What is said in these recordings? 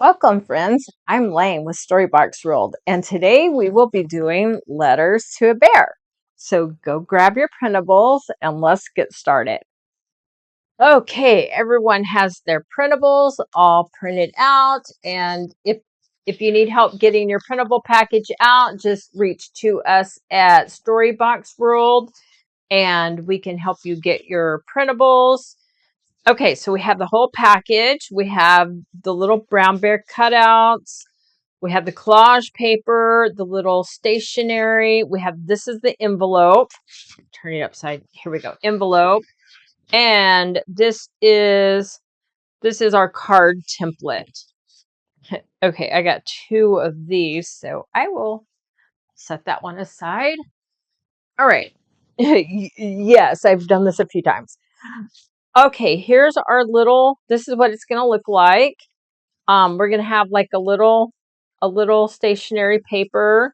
Welcome, friends. I'm Lane with Storybox World, and today we will be doing letters to a bear. So go grab your printables and let's get started. Okay, everyone has their printables all printed out, and if you need help getting your printable package out, just reach to us at Storybox World, and we can help you get your printables. Okay, so we have the whole package. We have the little brown bear cutouts. We have the collage paper, the little stationery. We have, this is the envelope. Turn it upside. Here we go. Envelope. And this is our card template. Okay, I got two of these, so I will set that one aside. All right. Yes, I've done this a few times. Okay, here's our little, this is what it's going to look like. We're going to have like a little stationery paper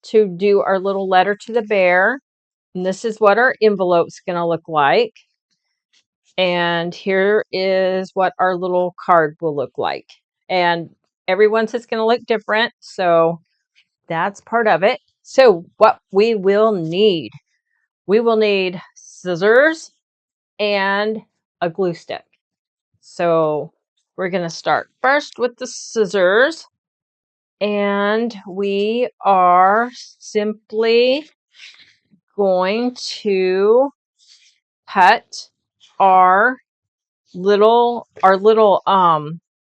to do our little letter to the bear. And this is what our envelope's going to look like. And here is what our little card will look like. And everyone's is going to look different. So that's part of it. So what we will need scissors and a glue stick. So we're going to start first with the scissors, and we are simply going to cut our little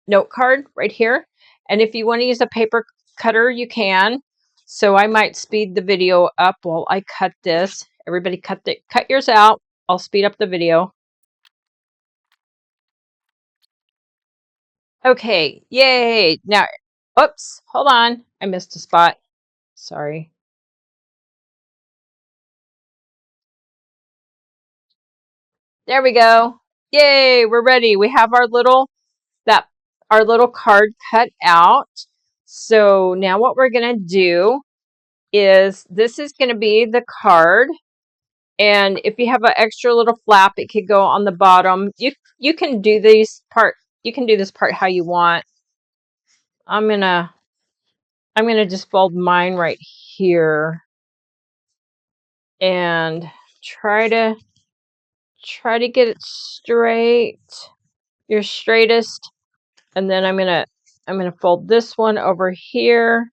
note card right here. And if you want to use a paper cutter, you can. So I might speed the video up while I cut this. Everybody cut yours out. I'll speed up the video. Okay, yay. Now, oops, hold on. I missed a spot. Sorry. There we go. Yay, we're ready. We have our little card cut out. So now what we're going to do is, this is going to be the card. And if you have an extra little flap, it could go on the bottom. You can do this part how you want. I'm gonna just fold mine right here and try to get it straight, your straightest. And then I'm gonna fold this one over here,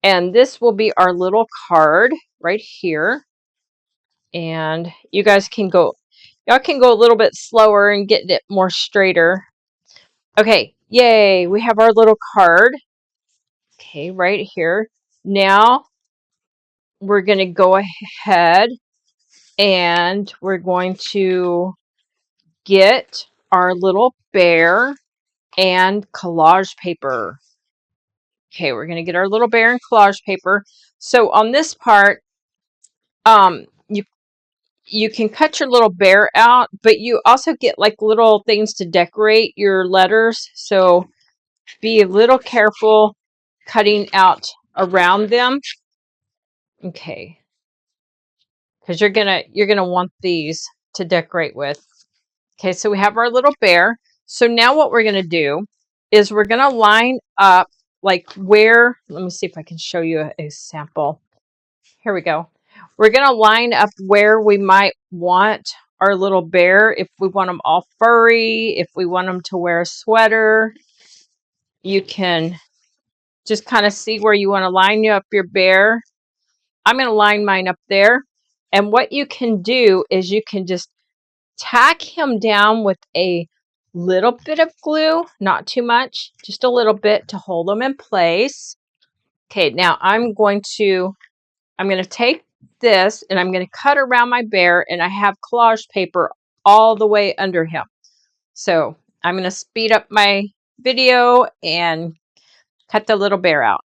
and this will be our little card right here. And you guys can go, y'all can go a little bit slower and get it more straighter. Okay, yay, we have our little card. Okay, right here. Now we're going to go ahead and we're going to get our little bear and collage paper. Okay, we're going to get our little bear and collage paper. So on this part, you can cut your little bear out, but you also get like little things to decorate your letters. So be a little careful cutting out around them. Okay. Because you're gonna want these to decorate with. Okay, so we have our little bear. So now what we're gonna do is we're gonna line up like where, let me see if I can show you a sample. Here we go. We're gonna line up where we might want our little bear, if we want them all furry, if we want them to wear a sweater. You can just kind of see where you want to line up your bear. I'm going to line mine up there. And what you can do is you can just tack him down with a little bit of glue, not too much, just a little bit to hold him in place. Okay, now I'm going to take this and I'm going to cut around my bear, and I have collage paper all the way under him. So I'm going to speed up my video and cut the little bear out.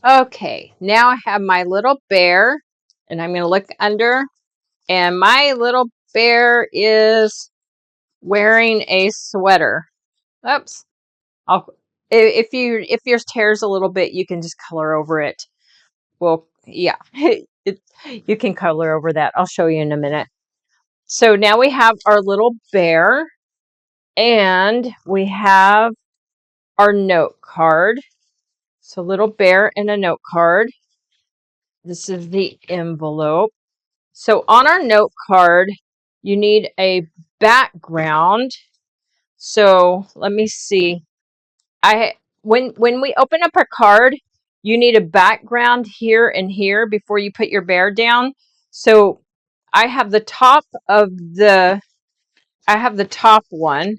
Okay, now I have my little bear, and I'm going to look under, and my little bear is wearing a sweater. Oops. If yours tears a little bit, you can just color over it. Well, yeah. You can color over that. I'll show you in a minute. So now we have our little bear, and we have our note card. So little bear and a note card. This is the envelope. So on our note card, you need a background. So let me see. When we open up our card, you need a background here and here before you put your bear down. So I have the top one.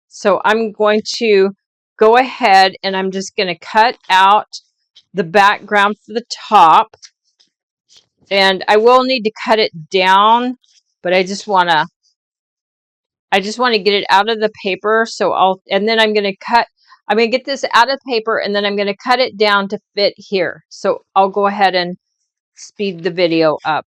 So I'm going to go ahead and I'm just going to cut out the background for the top. And I will need to cut it down, but I just want to get it out of the paper. So and then I'm going to get this out of paper, and then I'm going to cut it down to fit here. So I'll go ahead and speed the video up.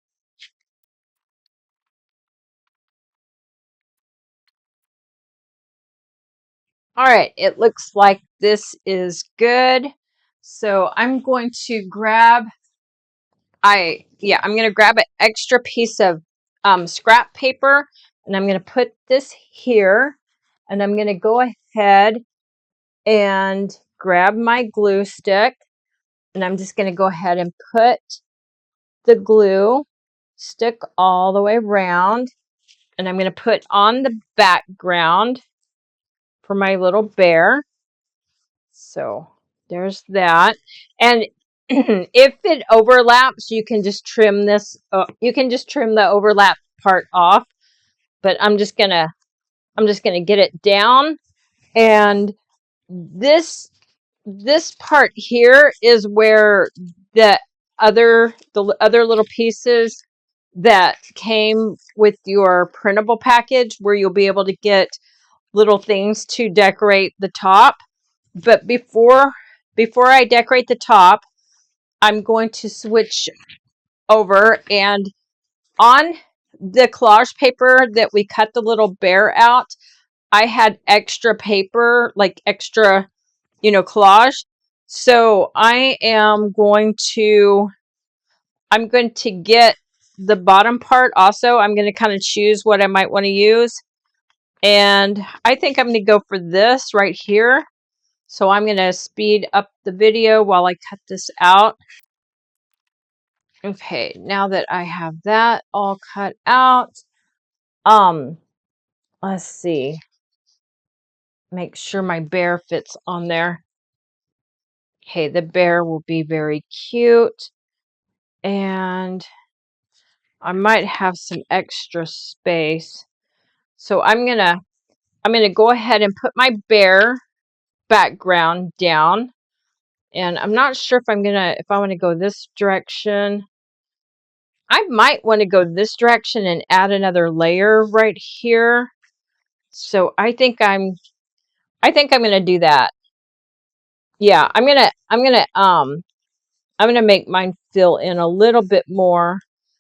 All right, it looks like this is good. So I'm going to grab I'm going to grab an extra piece of scrap paper, and I'm going to put this here, and I'm going to go ahead and grab my glue stick, and I'm just going to go ahead and put the glue stick all the way around, and I'm going to put on the background for my little bear. So there's that. And if it overlaps, you can just trim this. You can just trim the overlap part off. But I'm just gonna get it down. And this part here is where the other little pieces that came with your printable package, where you'll be able to get little things to decorate the top. But before I decorate the top, I'm going to switch over, and on the collage paper that we cut the little bear out, I had extra paper, like extra, collage. So I'm going to get the bottom part also. I'm going to kind of choose what I might want to use. And I think I'm going to go for this right here. So I'm going to speed up the video while I cut this out. Okay, now that I have that all cut out, let's see. Make sure my bear fits on there. Okay, the bear will be very cute. And I might have some extra space. So I'm going to go ahead and put my bear background down. And I'm not sure if I want to go this direction. I might want to go this direction and add another layer right here. So I think I'm going to do that. Yeah, I'm going to make mine fill in a little bit more.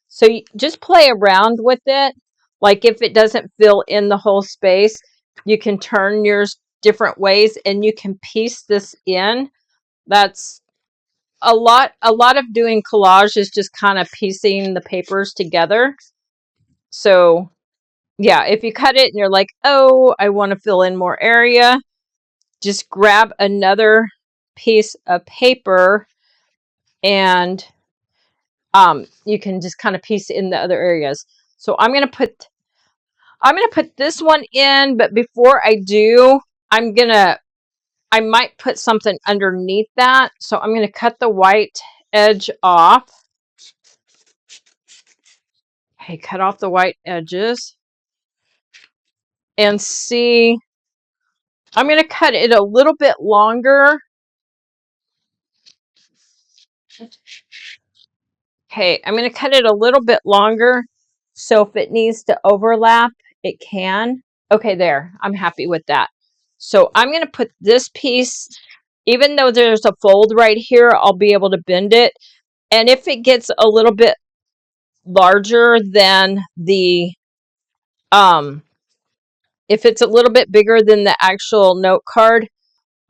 So you just play around with it. Like if it doesn't fill in the whole space, you can turn yours different ways and you can piece this in. That's a lot of doing collage is just kind of piecing the papers together. So yeah, if you cut it and you're like, oh, I want to fill in more area, just grab another piece of paper and you can just kind of piece in the other areas. So I'm going to put this one in, but before I do, I might put something underneath that. So I'm going to cut the white edge off. Okay, cut off the white edges. And see, I'm going to cut it a little bit longer. Okay, I'm going to cut it a little bit longer. So if it needs to overlap, it can. Okay, there. I'm happy with that. So I'm going to put this piece, even though there's a fold right here, I'll be able to bend it. And if it gets a little bit larger than the, if it's a little bit bigger than the actual note card,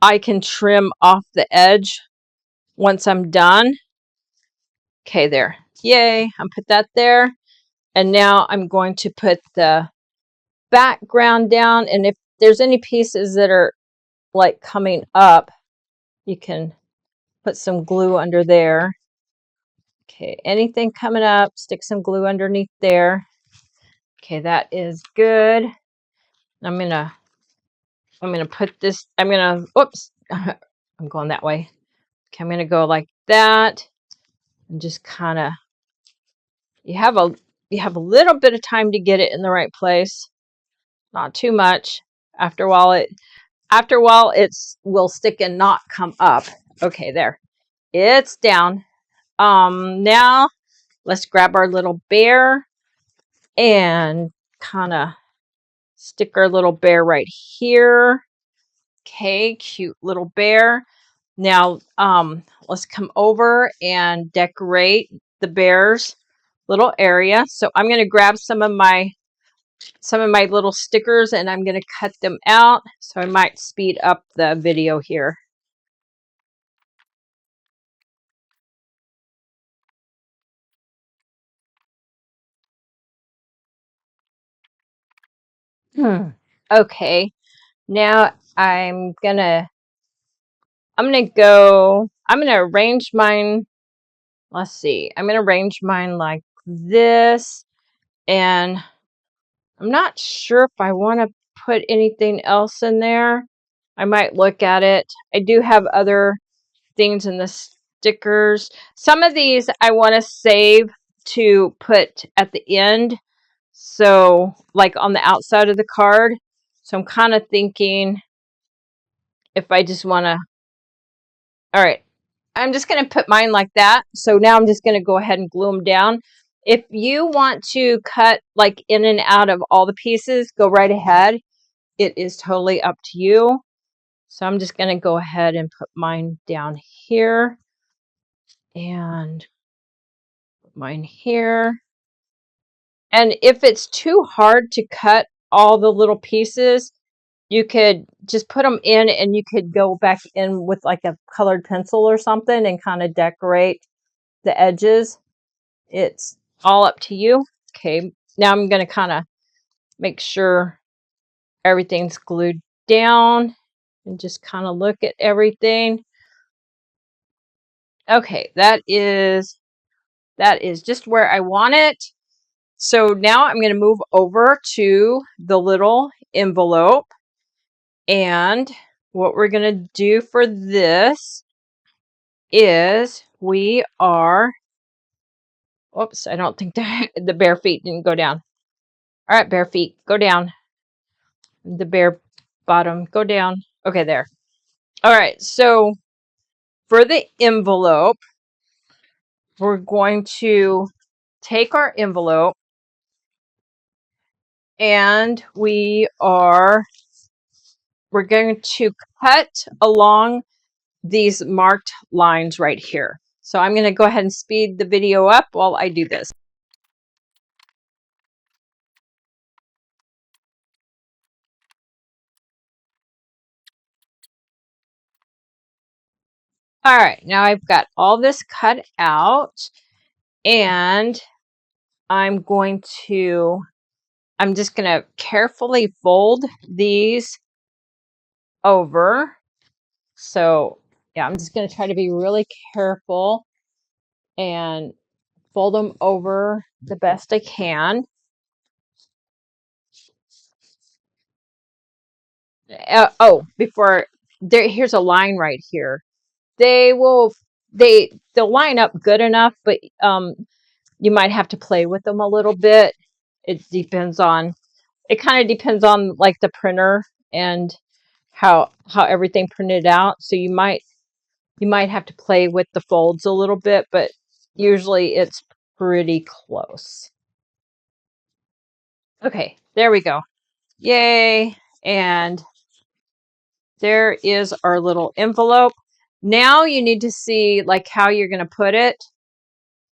I can trim off the edge once I'm done. Okay, there. Yay, I put that there. And now I'm going to put the background down. And if there's any pieces that are like coming up, you can put some glue under there. Okay, anything coming up, stick some glue underneath there. Okay, that is good. I'm gonna put this, oops, I'm going that way. Okay, I'm gonna go like that and just kind of, you have a little bit of time to get it in the right place, not too much. After a while it's will stick and not come up. Okay, there, it's down. Now let's grab our little bear and kind of stick our little bear right here. Okay, cute little bear. Now, let's come over and decorate the bear's little area. So I'm going to grab some of my little stickers and I'm going to cut them out. So I might speed up the video here. Okay, now I'm gonna arrange mine. Let's see. I'm gonna arrange mine like this, and I'm not sure if I want to put anything else in there. I might look at it. I do have other things in the stickers. Some of these I want to save to put at the end. So, like on the outside of the card. So I'm kind of thinking if I just want to, all right, I'm just going to put mine like that. So now I'm just going to go ahead and glue them down. If you want to cut like in and out of all the pieces, go right ahead. It is totally up to you. So I'm just going to go ahead and put mine down here and put mine here. And if it's too hard to cut all the little pieces, you could just put them in and you could go back in with like a colored pencil or something and kind of decorate the edges. It's all up to you. Okay, now I'm going to kind of make sure everything's glued down and just kind of look at everything. Okay, that is just where I want it. So now I'm going to move over to the little envelope. And what we're going to do for this is we are, oops, I don't think the bare feet didn't go down. All right, bare feet, go down. The bare bottom, go down. Okay, there. All right, so for the envelope, we're going to take our envelope and we're going to cut along these marked lines right here. So I'm going to go ahead and speed the video up while I do this. All right, now I've got all this cut out and I'm just going to carefully fold these over. So yeah, I'm just going to try to be really careful and fold them over the best I can. Here's a line right here. They'll line up good enough, but you might have to play with them a little bit. It kind of depends on like the printer and how everything printed out. So you might have to play with the folds a little bit, but usually it's pretty close. Okay, there we go. Yay. And there is our little envelope. Now you need to see like how you're going to put it.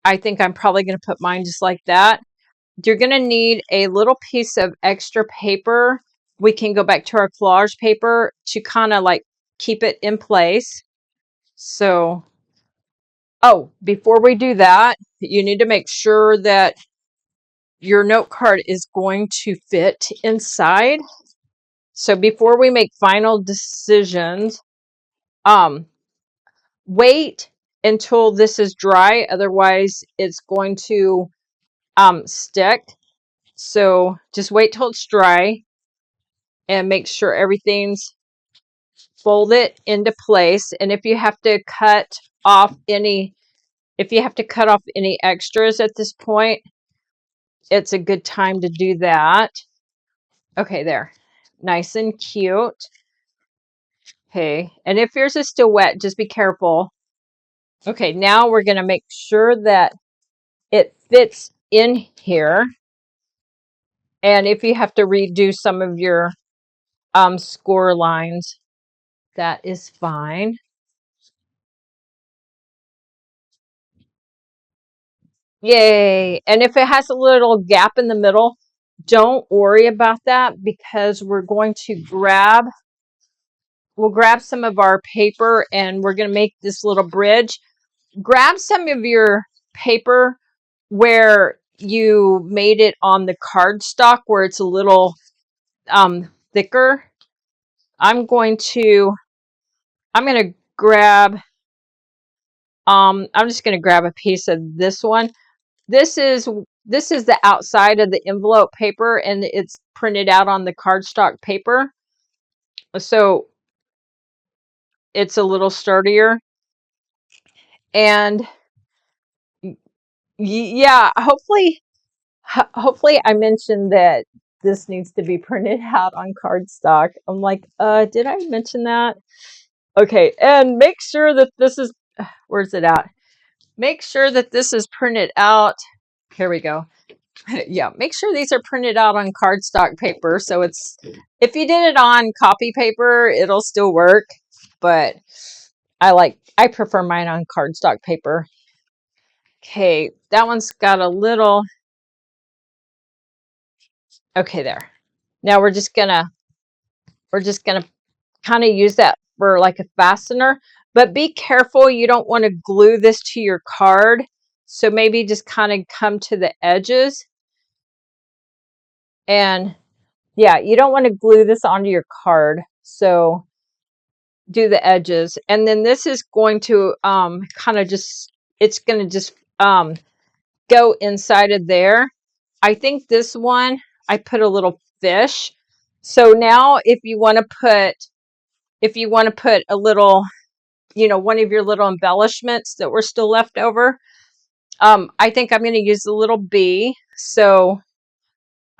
I think I'm probably going to put mine just like that. You're going to need a little piece of extra paper. We can go back to our collage paper to kind of like keep it in place. So Oh, before we do that, you need to make sure that your note card is going to fit inside. So before we make final decisions, um, wait until this is dry. Otherwise, it's going to stick. So just wait till it's dry and make sure everything's folded into place. And if you have to cut off any, if you have to cut off any extras at this point, it's a good time to do that. Okay, there. Nice and cute. Okay, and if yours is still wet, just be careful. Okay, now we're going to make sure that it fits in here. And if you have to redo some of your score lines, that is fine. Yay. And if it has a little gap in the middle, don't worry about that because we'll grab some of our paper and we're going to make this little bridge. Grab some of your paper where you made it on the cardstock where it's a little thicker. I'm going to grab I'm just going to grab a piece of this one. This is the outside of the envelope paper and it's printed out on the cardstock paper. So it's a little sturdier. And yeah, hopefully I mentioned that this needs to be printed out on cardstock. I'm like, did I mention that? Okay, and make sure that this is, where's it at? Make sure that this is printed out. Here we go. Yeah, make sure these are printed out on cardstock paper. So if you did it on copy paper, it'll still work, but I prefer mine on cardstock paper. Okay, that one's got a little, okay, there. Now we're just gonna kind of use that for like a fastener, but be careful. You don't want to glue this to your card. So maybe just kind of come to the edges and yeah, you don't want to glue this onto your card. So do the edges. And then this is going to kind of just, it's going to just go inside of there. I think this one, I put a little fish. So now if you want to put a little, one of your little embellishments that were still left over, I think I'm going to use the little bee. So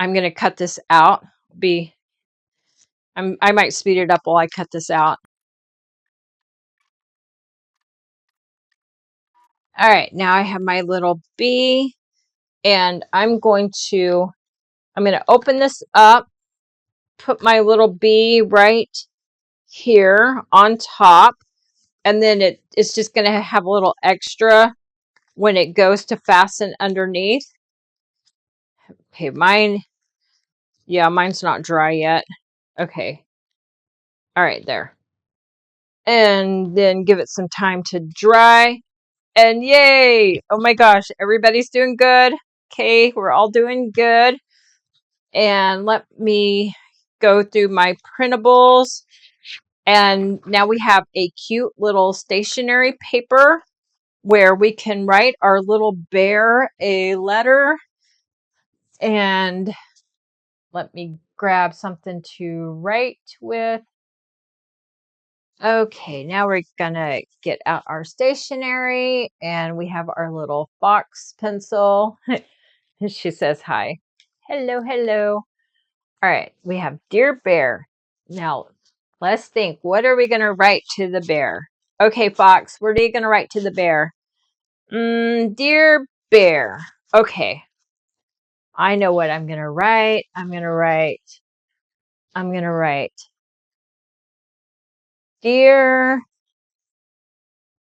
I'm going to cut this out. I might speed it up while I cut this out. All right, now I have my little bee and I'm going to open this up, put my little bee right here on top, and then it's just going to have a little extra when it goes to fasten underneath. Okay, mine's not dry yet. Okay. All right, there. And then give it some time to dry. And yay! Oh my gosh, everybody's doing good. Okay, we're all doing good. And let me go through my printables. And now we have a cute little stationery paper where we can write our little bear a letter. And let me grab something to write with. Okay, now we're gonna get out our stationery and we have our little fox pencil. She says hi. Hello, hello. All right, we have Dear Bear. Now, let's think. What are we going to write to the bear? Okay, Fox, what are you going to write to the bear? Dear Bear. Okay, I know what I'm going to write. I'm going to write, Dear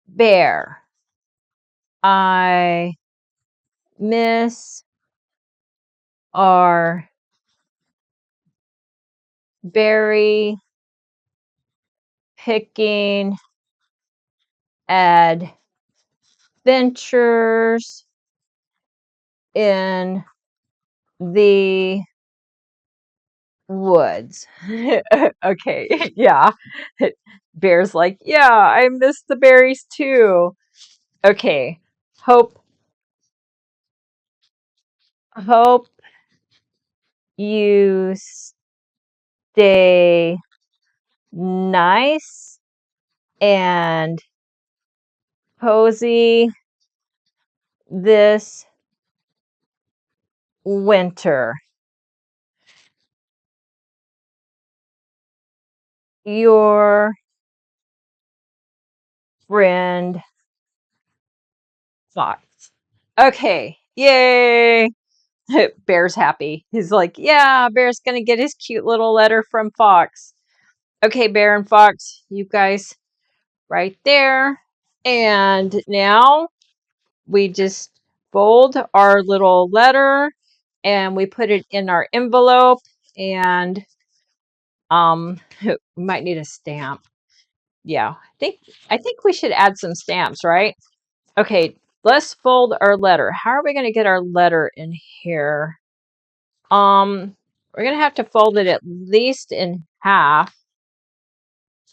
Bear, I miss our berry picking adventure. adventures in the woods. Okay, yeah. Bear's like, yeah, I miss the berries too. Okay. Hope you stay nice and cozy this winter. Your friend Fox. Okay. Yay. Bear's happy. He's like, yeah, Bear's going to get his cute little letter from Fox. Okay, Bear and Fox, you guys right there. And now we just fold our little letter and we put it in our envelope, and we might need a stamp. Yeah, I think we should add some stamps, right? Okay, let's fold our letter. How are we going to get our letter in here? We're going to have to fold it at least in half.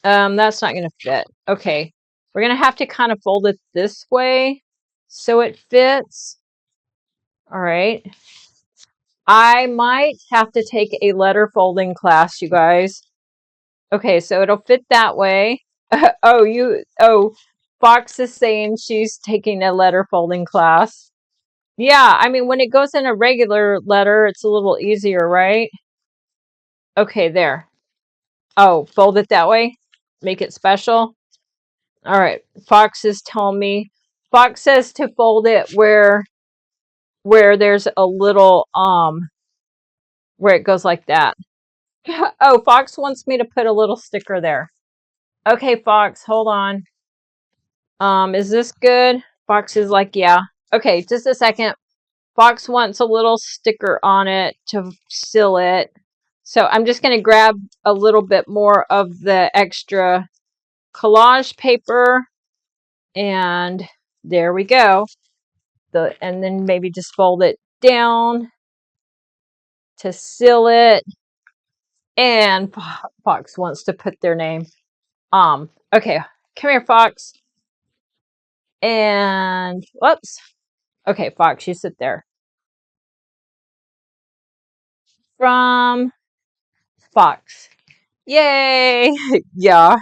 That's not going to fit. Okay, we're going to have to kind of fold it this way so it fits. All right. I might have to take a letter folding class, you guys. Okay, so it'll fit that way. Oh, Fox is saying she's taking a letter folding class. Yeah, I mean, when it goes in a regular letter, it's a little easier, right? Okay, there. Oh, fold it that way? Make it special? All right, Fox is telling me. Fox says to fold it where there's a little, where it goes like that. Oh, Fox wants me to put a little sticker there. Okay, Fox, hold on. Is this good? Fox is like, yeah. Okay, just a second. Fox wants a little sticker on it to seal it. So I'm just going to grab a little bit more of the extra collage paper, and there we go. And then maybe just fold it down to seal it. And Fox wants to put their name. Okay, come here, Fox. And whoops. Okay, Fox, you sit there. From Fox. Yay! Yeah,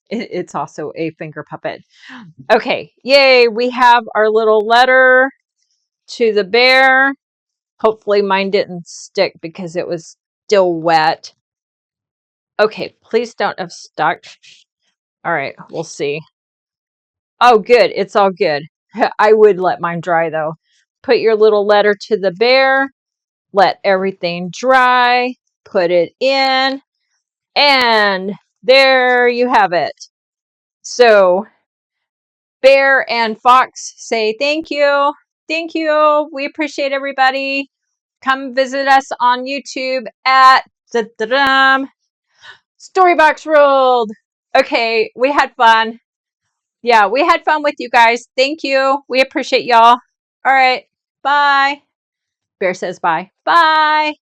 it's also a finger puppet. Okay, yay! We have our little letter to the bear. Hopefully mine didn't stick because it was still wet. Okay, please don't have stuck. All right, we'll see. Oh, good. It's all good. I would let mine dry though. Put your little letter to the bear. Let everything dry. Put it in. And there you have it. So Bear and Fox say thank you. Thank you. We appreciate everybody. Come visit us on YouTube at Storybox World. Okay, we had fun. Yeah, we had fun with you guys. Thank you. We appreciate y'all. All right. Bye. Bear says bye. Bye.